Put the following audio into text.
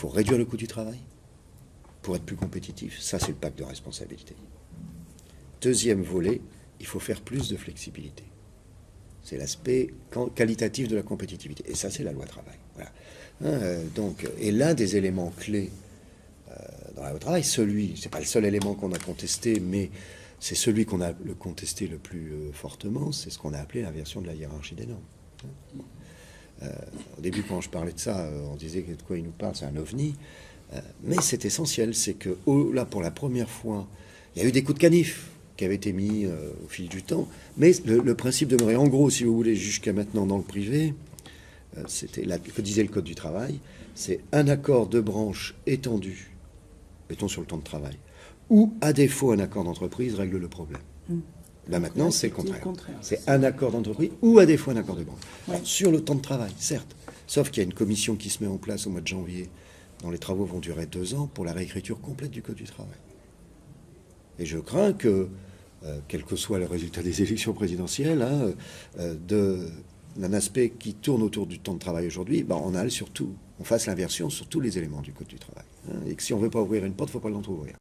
faut réduire le coût du travail pour être plus compétitif. Ça, c'est le pacte de responsabilité. Deuxième volet, il faut faire plus de flexibilité. C'est l'aspect qualitatif de la compétitivité. Et ça, c'est la loi travail. Voilà. Et l'un des éléments clés dans la loi travail, c'est pas le seul élément qu'on a contesté, mais c'est celui qu'on a contesté le plus fortement, c'est ce qu'on a appelé l'inversion de la hiérarchie des normes. Au début, quand je parlais de ça, on disait de quoi il nous parle, c'est un ovni. Mais c'est essentiel, c'est que là, pour la première fois, il y a eu des coups de canif qui avaient été mis au fil du temps, mais le principe demeurait. En gros, si vous voulez, jusqu'à maintenant dans le privé, c'était que disait le Code du travail, c'est un accord de branche étendu, mettons sur le temps de travail, ou à défaut un accord d'entreprise règle le problème. Là maintenant, c'est le contraire. C'est un accord d'entreprise ou à défaut un accord de branche. Ouais. Alors, sur le temps de travail, certes, sauf qu'il y a une commission qui se met en place au mois de janvier, dont les travaux vont durer 2 ans, pour la réécriture complète du Code du travail. Et je crains que, quel que soit le résultat des élections présidentielles, d'un aspect qui tourne autour du temps de travail aujourd'hui, on fasse l'inversion sur tous les éléments du Code du travail. Et que si on ne veut pas ouvrir une porte, il ne faut pas l'entrouvrir.